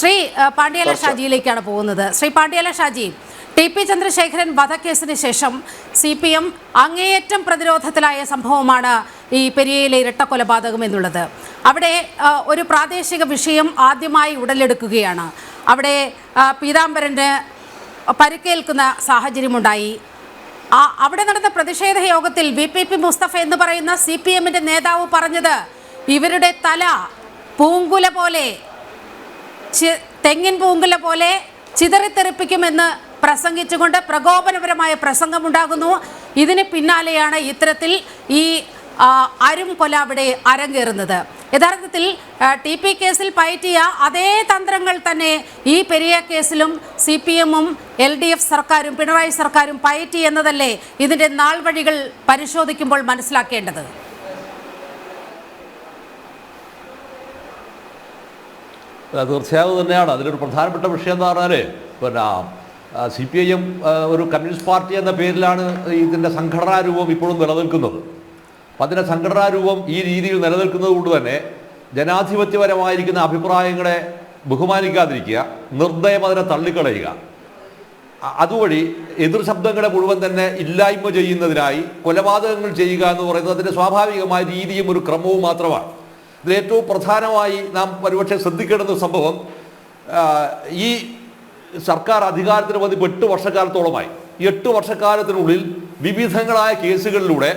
ശ്രീ പാണ്ഡ്യാല ഷാജിയിലേക്കാണ് പോകുന്നത്. ശ്രീ പാണ്ഡ്യാല ഷാജി, ടി.പി. ചന്ദ്രശേഖരൻ വധക്കേസിന് ശേഷം CPM അങ്ങേയറ്റം പ്രതിരോധത്തിലായ സംഭവമാണ് ഈ പെരിയയിലെ ഇരട്ടക്കൊലപാതകം എന്നുള്ളത്. അവിടെ ഒരു പ്രാദേശിക വിഷയം ആദ്യമായി ഉടലെടുക്കുകയാണ്. അവിടെ പീതാംബരന് പരിക്കേൽക്കുന്ന സാഹചര്യമുണ്ടായി. അവിടെ നടന്ന പ്രതിഷേധ യോഗത്തിൽ VPP മുസ്തഫ എന്ന് പറയുന്ന CPMന്റെ നേതാവ് പറഞ്ഞത് ഇവരുടെ തല പൂങ്കുല പോലെ, തെങ്ങിൻ പൂങ്കുല പോലെ ചിതറിത്തെറിപ്പിക്കുമെന്ന് പ്രസംഗിച്ചുകൊണ്ട് പ്രകോപനപരമായ പ്രസംഗമുണ്ടാകുന്നു. ഇതിന് പിന്നാലെയാണ് ഇത്തരത്തിൽ ഈ അരും കൊല അവിടെ അരങ്ങേറുന്നത്. യഥാർത്ഥത്തിൽ TP കേസിൽ പയറ്റിയ അതേ തന്ത്രങ്ങൾ തന്നെ ഈ പെരിയ കേസിലും CPMഉം LDF സർക്കാരും പിണറായി സർക്കാരും പയറ്റി എന്നതല്ലേ ഇതിൻ്റെ നാൾ വഴികൾ പരിശോധിക്കുമ്പോൾ മനസ്സിലാക്കേണ്ടത്? തീർച്ചയായും തന്നെയാണ്. അതിലൊരു പ്രധാനപ്പെട്ട വിഷയം എന്ന് പറഞ്ഞാൽ പിന്നെ CPIM ഒരു കമ്മ്യൂണിസ്റ്റ് പാർട്ടി എന്ന പേരിലാണ് ഇതിൻ്റെ സംഘടനാ രൂപം ഇപ്പോഴും നിലനിൽക്കുന്നത്. അപ്പം അതിൻ്റെ സംഘടനാ രൂപം ഈ രീതിയിൽ നിലനിൽക്കുന്നത് കൊണ്ട് തന്നെ ജനാധിപത്യപരമായിരിക്കുന്ന അഭിപ്രായങ്ങളെ ബഹുമാനിക്കാതിരിക്കുക, നിർദ്ദയം അതിനെ തള്ളിക്കളയുക, അതുവഴി എതിർ ശബ്ദങ്ങളെ മുഴുവൻ തന്നെ ഇല്ലായ്മ ചെയ്യുന്നതിനായി കൊലപാതകങ്ങൾ ചെയ്യുക എന്ന് പറയുന്നത് അതിൻ്റെ സ്വാഭാവികമായ രീതിയും ഒരു ക്രമവും മാത്രമാണ്. ഇതിൽ ഏറ്റവും പ്രധാനമായി നാം ഒരുപക്ഷെ ശ്രദ്ധിക്കേണ്ടുന്ന സംഭവം, ഈ സർക്കാർ അധികാരത്തിന് വന്ന് ഇപ്പോൾ 8 വർഷക്കാലത്തോളമായി. ഈ 8 വർഷക്കാലത്തിനുള്ളിൽ വിവിധങ്ങളായ കേസുകളിലൂടെ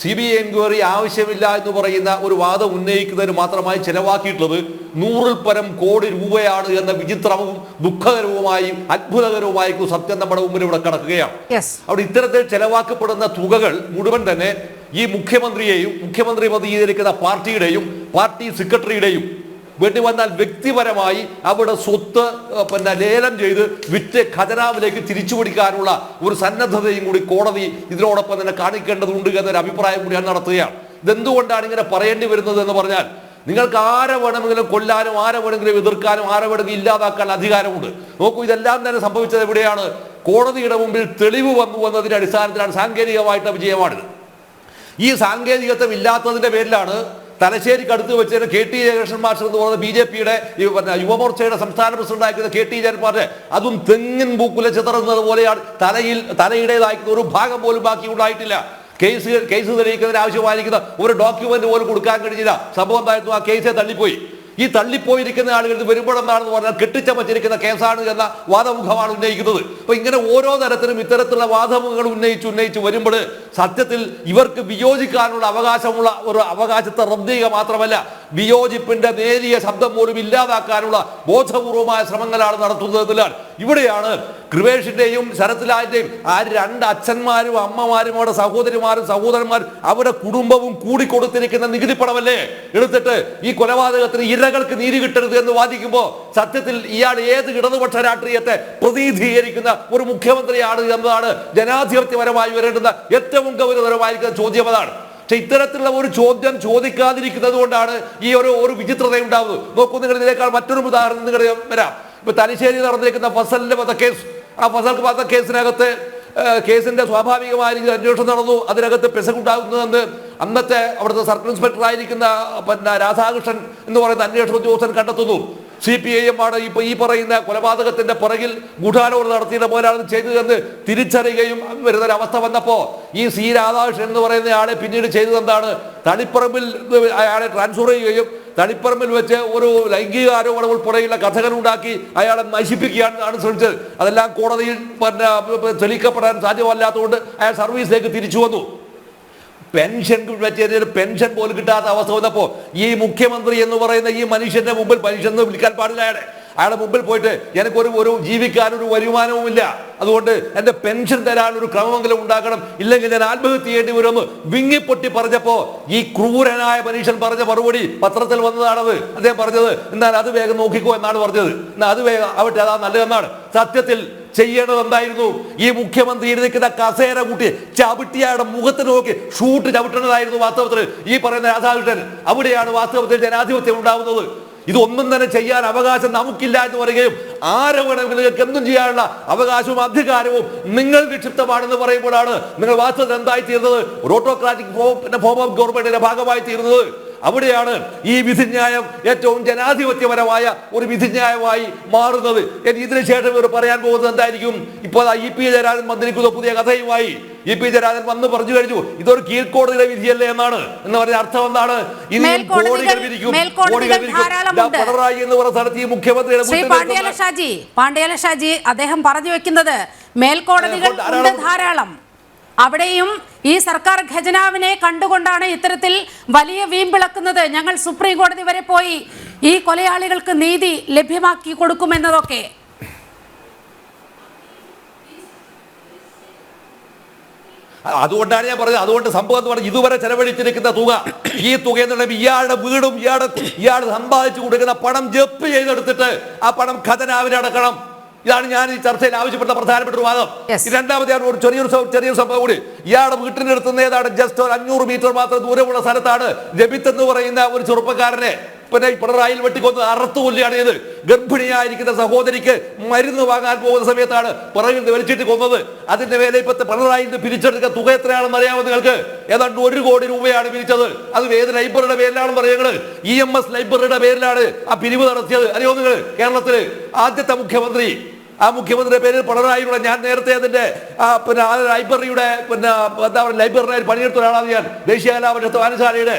CBI എൻക്വയറി ആവശ്യമില്ല എന്ന് പറയുന്ന ഒരു വാദം ഉന്നയിക്കുന്നതിന് മാത്രമായി ചെലവാക്കിയിട്ടുള്ളത് 100-ൽ പരം കോടി രൂപയാണ് എന്ന വിചിത്രവും ദുഃഖകരവുമായി അത്ഭുതകരവുമായി സത്യം നമ്മുടെ മുമ്പിൽ ഇവിടെ കിടക്കുകയാണ്. അവിടെ ഇത്തരത്തിൽ ചെലവാക്കപ്പെടുന്ന തുകകൾ മുഴുവൻ തന്നെ ഈ മുഖ്യമന്ത്രിയെയും മുഖ്യമന്ത്രി പ്രതിനിധീകരിക്കുന്ന പാർട്ടിയുടെയും പാർട്ടി സെക്രട്ടറിയുടെയും വേണ്ടി വന്നാൽ വ്യക്തിപരമായി അവിടെ സ്വത്ത് ലേലം ചെയ്ത് വിറ്റ് ഖജനാവിലേക്ക് തിരിച്ചുപിടിക്കാനുള്ള ഒരു സന്നദ്ധതയും കൂടി കോടതി ഇതിനോടൊപ്പം തന്നെ കാണിക്കേണ്ടതുണ്ട് എന്നൊരു അഭിപ്രായം കൂടി ഞാൻ നടത്തുകയാണ്. ഇതെന്തുകൊണ്ടാണ് ഇങ്ങനെ പറയേണ്ടി വരുന്നത് എന്ന് പറഞ്ഞാൽ, നിങ്ങൾക്ക് ആരെ വേണമെങ്കിലും കൊല്ലാനും ആരെ വേണമെങ്കിലും എതിർക്കാനും ആരെ വേണമെങ്കിലും ഇല്ലാതാക്കാൻ അധികാരമുണ്ട്. നോക്കൂ, ഇതെല്ലാം തന്നെ സംഭവിച്ചത് എവിടെയാണ്? കോടതിയുടെ മുമ്പിൽ തെളിവ് വന്നു എന്നതിന്റെ അടിസ്ഥാനത്തിലാണ്. സാങ്കേതികമായിട്ട് വിജയമാണിത്. ഈ സാങ്കേതികത്വം ഇല്ലാത്തതിന്റെ പേരിലാണ് തലശ്ശേരിക്ക് അടുത്ത് വെച്ച് KT ജയകൃഷ്ണൻ മാസ്റ്റർ എന്ന് പറയുന്നത് BJPയുടെ യുവമോർച്ചയുടെ സംസ്ഥാന പ്രസിഡന്റായിരിക്കുന്ന KT ജയകൃഷ്ണൻ മാസ്റ്റർ, അതും തെങ്ങിൻ പൂക്കുല ചിതറുന്നത് പോലെയാണ്. തലയുടേതായിരിക്കുന്ന ഒരു ഭാഗം പോലും ബാക്കി ഉണ്ടായിട്ടില്ല. കേസ് തെളിയിക്കുന്നതിന് ആവശ്യമായിരിക്കുന്ന ഒരു ഡോക്യുമെന്റ് പോലും കൊടുക്കാൻ കഴിഞ്ഞില്ല. സംഭവം എന്തായിരുന്നു? ആ കേസെ തള്ളിപ്പോയി. ഈ തള്ളിപ്പോയിരിക്കുന്ന ആളുകൾ ഇത് വരുമ്പോഴെന്നാണെന്ന് പറഞ്ഞാൽ കെട്ടിച്ചമച്ചിരിക്കുന്ന കേസാണ് എന്ന വാദമുഖമാണ് ഉന്നയിക്കുന്നത്. അപ്പൊ ഇങ്ങനെ ഓരോ തരത്തിലും ഇത്തരത്തിലുള്ള വാദമുഖങ്ങൾ ഉന്നയിച്ച് വരുമ്പോൾ സത്യത്തിൽ ഇവർക്ക് വിയോജിക്കാനുള്ള അവകാശമുള്ള ഒരു അവകാശത്തെ റദ്ദ് ചെയ്യുക മാത്രമല്ല, വിയോജിപ്പിന്റെ നേരിയ ശബ്ദം പോലും ഇല്ലാതാക്കാനുള്ള ബോധപൂർവമായ ശ്രമങ്ങളാണ് നടത്തുന്നത് എന്നതാണ്. ഇവിടെയാണ് കൃപേഷിന്റെയും ശരത്ലാലിന്റെയും ആ 2 അച്ഛന്മാരും അമ്മമാരും അവരുടെ സഹോദരിമാരും സഹോദരന്മാരും അവരുടെ കുടുംബവും കൂടി കൊടുത്തിരിക്കുന്ന നികുതി പണമല്ലേ എടുത്തിട്ട് ഈ കൊലപാതകത്തിന് ഇരകൾക്ക് നീതി കിട്ടരുത് എന്ന് വാദിക്കുമ്പോൾ സത്യത്തിൽ ഇയാൾ ഏത് ഇടതുപക്ഷ രാഷ്ട്രീയത്തെ പ്രതിനിധീകരിക്കുന്ന ഒരു മുഖ്യമന്ത്രിയാണ് എന്നതാണ് ജനാധിപത്യപരമായി വരേണ്ടുന്ന ഏറ്റവും ഗൗരവതരമായിരിക്കുന്ന ചോദ്യം. അതാണ്. പക്ഷെ ഇത്തരത്തിലുള്ള ഒരു ചോദ്യം ചോദിക്കാതിരിക്കുന്നത് കൊണ്ടാണ് ഈ ഒരു വിചിത്രത ഉണ്ടാവുന്നത്. നോക്കൂ, നിങ്ങൾ ഇതിനേക്കാൾ മറ്റൊരു ഉദാഹരണം നിങ്ങൾ വരാം. ഇപ്പൊ തലശ്ശേരി നടന്നിരിക്കുന്ന ഫസലിന്റെ വധക്കേസ്, ആ ഫസൽ വധക്കേസിനകത്ത് കേസിന്റെ സ്വാഭാവികമായ അന്വേഷണം നടന്നു. അതിനകത്ത് പെസകുണ്ടാകുന്നതെന്ന് അന്നത്തെ അവിടുത്തെ സർക്കിൾ ഇൻസ്പെക്ടർ ആയിരിക്കുന്ന രാധാകൃഷ്ണൻ എന്ന് പറയുന്ന അന്വേഷണ ഉദ്യോഗസ്ഥൻ കണ്ടെത്തുന്നു. CPIM ആണ് ഇപ്പൊ ഈ പറയുന്ന കൊലപാതകത്തിന്റെ പുറകിൽ ഗൂഢാലോചന നടത്തിയുടെ പോലെയാണ് ചെയ്തതെന്ന് തിരിച്ചറിയുകയും വരുന്നൊരവസ്ഥ വന്നപ്പോ ഈ C. രാധാകൃഷ്ണൻ എന്ന് പറയുന്ന ആളെ പിന്നീട് ചെയ്തത് എന്താണ്? തളിപ്പറമ്പിൽ അയാളെ ട്രാൻസ്ഫർ ചെയ്യുകയും തളിപ്പറമ്പിൽ വെച്ച് ഒരു ലൈംഗിക ആരോപണം ഉൾപ്പെടെയുള്ള കഥകൾ ഉണ്ടാക്കി അയാളെ നശിപ്പിക്കുകയാണ് ശ്രമിച്ചത്. അതെല്ലാം കോടതിയിൽ തെളിയിക്കപ്പെടാൻ സാധ്യമല്ലാത്തതുകൊണ്ട് അയാൾ സർവീസിലേക്ക് തിരിച്ചു വന്നു. പെൻഷൻ പോലും കിട്ടാത്ത അവസ്ഥ വന്നപ്പോ ഈ മുഖ്യമന്ത്രി എന്ന് പറയുന്ന ഈ മനുഷ്യന്റെ മുമ്പിൽ, മനുഷ്യൻ എന്ന് വിളിക്കാൻ പാടില്ല അയാളുടെ മുമ്പിൽ പോയിട്ട് എനിക്കൊരു ജീവിക്കാനൊരു വരുമാനവുമില്ല, അതുകൊണ്ട് എൻ്റെ പെൻഷൻ തരാൻ ഒരു ക്രമമെങ്കിലും ഉണ്ടാക്കണം, ഇല്ലെങ്കിൽ ഞാൻ ആത്മഹത്യ ചെയ്യേണ്ടി വരുമെന്ന് വിങ്ങിപ്പൊട്ടി പറഞ്ഞപ്പോ ഈ ക്രൂരനായ മനുഷ്യൻ പറഞ്ഞ മറുപടി പത്രത്തിൽ വന്നതാണത്. അദ്ദേഹം പറഞ്ഞത് എന്നാൽ അത് വേഗം നോക്കിക്കോ എന്നാണ് പറഞ്ഞത്. എന്നാൽ അത് വേഗം ആവട്ടെ, അതാ നല്ലതെന്നാണ്. സത്യത്തിൽ ചെയ്യേണ്ടത് എന്തായിരുന്നു? ഈ മുഖ്യമന്ത്രി ഇരുന്നിക്കുന്ന കസേര കൂട്ടി ചവിട്ടിയായുടെ മുഖത്ത് നോക്കി ഷൂട്ട് ചവിട്ടേണ്ടതായിരുന്നു വാസ്തവത്തിൽ ഈ പറയുന്ന രാധാകൃഷ്ണൻ. അവിടെയാണ് വാസ്തവത്തിൽ ജനാധിപത്യം ഉണ്ടാവുന്നത്. ഇതൊന്നും തന്നെ ചെയ്യാൻ അവകാശം നമുക്കില്ല എന്ന് പറയുകയും ആരെ വേണമെങ്കിലും നിങ്ങൾക്ക് എന്തും ചെയ്യാനുള്ള അവകാശവും അധികാരവും നിങ്ങൾ നിക്ഷിപ്തമാണെന്ന് പറയുമ്പോഴാണ് നിങ്ങൾ വാസ്തവത്തിൽ എന്തായി തീർന്നത്? ഒരു ഓട്ടോക്രാറ്റിക് ഫോം ഓഫ് ഗവൺമെന്റിന്റെ ഭാഗമായി തീർന്നത്. അവിടെയാണ് ഈ വിധിന്യായം ഏറ്റവും ജനാധിപത്യപരമായ ഒരു വിധിന്യായമായി മാറുന്നത്. ഇതിനു ശേഷം ഇവർ പറയാൻ പോകുന്നത് എന്തായിരിക്കും? ഇപ്പോൾ ഇ.പി. ജയരാജൻ വന്നിരിക്കുന്ന പുതിയ കഥയുമായി ഇ.പി. ജയരാജൻ വന്ന് പറഞ്ഞു കഴിഞ്ഞു ഇതൊരു കീഴ്ക്കോടതിയുടെ വിധിയല്ലേ എന്നാണ്. എന്ന് പറഞ്ഞ അർത്ഥം എന്താണ്? ഇനിയും കോടികൾ വിരിക്കും. പിണറായി എന്ന് പറഞ്ഞ സ്ഥലത്ത് ഈ മുഖ്യമന്ത്രിയുടെ പാണ്ഡ്യാല ഷാജി അദ്ദേഹം പറഞ്ഞു വെക്കുന്നത് മേൽക്കോടതികൾ ധാരാളം, അവിടെയും ഈ സർക്കാർ ഖജനാവിനെ കണ്ടുകൊണ്ടാണ് ഇത്തരത്തിൽ വലിയ വീമ്പിളക്കുന്നത്. ഞങ്ങൾ സുപ്രീം കോടതി വരെ പോയി ഈ കൊലയാളികൾക്ക് നീതി ലഭ്യമാക്കി കൊടുക്കുമെന്നതൊക്കെ. അതുകൊണ്ടാണ് ഞാൻ പറഞ്ഞത്. അതുകൊണ്ട് സംഭവം എന്ന് പറഞ്ഞാൽ ഇതുവരെ ചെലവഴിച്ചിരിക്കുന്ന തുക, ഈ തുക എന്ന് പറയുമ്പോൾ ഇയാളുടെ വീടും ഇയാൾ സമ്പാദിച്ചു കൊടുക്കുന്ന പണം ജപ്തി ചെയ്തെടുത്തിട്ട് ആ പണം ഖജനാവിന് അടക്കണം. ഇതാണ് ഞാൻ ഈ ചർച്ചയിൽ ആവശ്യപ്പെട്ട പ്രധാനപ്പെട്ട ഒരു വാദം. രണ്ടാമത്തെ ഒരു ചെറിയൊരു സംഭവം കൂടി. ഇയാളുടെ വീട്ടിന് അടുത്തുന്ന ഏതാണ് ജസ്റ്റ് ഒരു 500 മീറ്റർ മാത്രം ദൂരമുള്ള സ്ഥലത്താണ് രബിത്ത് എന്ന് പറയുന്ന ഒരു ചെറുപ്പക്കാരനെ പിന്നെ പിണറായിൽ വെട്ടിക്കൊന്ന് അറുത്തു കൊല്ലുകയാണ് ചെയ്ത്. ഗർഭിണിയായിരിക്കുന്ന സഹോദരിക്ക് മരുന്ന് വാങ്ങാൻ പോകുന്ന സമയത്താണ് പിറകിൽ നിന്ന് വലിച്ചിട്ട് കൊന്നത്. അതിന്റെ മേലെ ഇപ്പത്തെ പിണറായി പിരിച്ചെടുക്കുന്ന തുക എത്രയാണെന്ന് അറിയാമോ നിങ്ങൾക്ക്? ഏതാണ്ട് 1 കോടി രൂപയാണ് പിരിച്ചത്. അത് ഏത് ലൈബ്രറിയുടെ പേരിലാണ് പറയുന്നത്? EMS ലൈബ്രറിയുടെ പേരിലാണ് ആ പിരിവ് നടത്തിയത്. അറിയോ നിങ്ങൾ? കേരളത്തില് ആദ്യത്തെ മുഖ്യമന്ത്രി, ആ മുഖ്യമന്ത്രിയുടെ പേരിൽ പിണറായിയുടെ, ഞാൻ നേരത്തെ അതിന്റെ പിന്നെ ആ ലൈബ്രറിയുടെ പിന്നെ എന്താ പറയുക ലൈബ്രറിയിൽ പണിയെടുത്ത ഒരാളാണ് ഞാൻ. ദേശീയ കലാപരിഷത്ത് വായനശാലയുടെ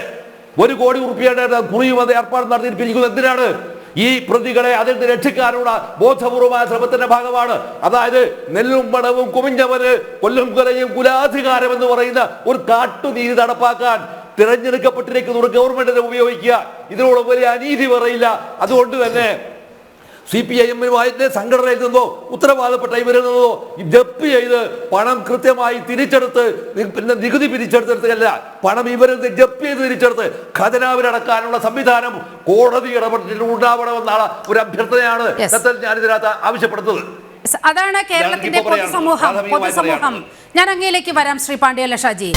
1 കോടി രൂപയുടെ കുറിയും അത് ഏർപ്പാട് നടത്തിയിരിക്കുന്നത് എന്തിനാണ്? ഈ പ്രതികളെ അതിൽ നിന്ന് രക്ഷിക്കാനുള്ള ബോധപൂർവമായ ശ്രമത്തിന്റെ ഭാഗമാണ്. അതായത് നെല്ലും പണവും കുമിഞ്ഞവന് കൊല്ലും കൊലയും കുലാധികാരം എന്ന് പറയുന്ന ഒരു കാട്ടുനീതി നടപ്പാക്കാൻ തിരഞ്ഞെടുക്കപ്പെട്ടിരിക്കുന്ന ഒരു ഗവൺമെന്റിനെ ഉപയോഗിക്കുക. ഇതിനോട് വലിയ അനീതി പറയില്ല. അതുകൊണ്ട് തന്നെ CPIM-ന്റെ സംഘടനയിൽ നിന്നോ ഉത്തരവാദപ്പെട്ട ഇവരിൽ നിന്നോ ജപ്തി ചെയ്ത് പണം കൃത്യമായി തിരിച്ചെടുത്ത്, പിന്നെ നികുതി പിരിച്ചെടുത്തല്ല, പണം ഇവരിൽ നിന്ന് ജപ്തി ചെയ്ത് തിരിച്ചെടുത്ത് ഖജനാവിലടക്കാനുള്ള സംവിധാനം കോടതി ഇടപെട്ടിട്ട് ഉണ്ടാവണമെന്നാണ് ഒരു അഭ്യർത്ഥനയാണ് ഞാൻ ഇതിനകത്ത് ആവശ്യപ്പെടുന്നത്. അതാണ് കേരളത്തിന്റെ പൊതുസമൂഹം. ഞാൻ അങ്ങയിലേക്ക് വരാം ശ്രീ പാണ്ഡ്യാല ഷാജി.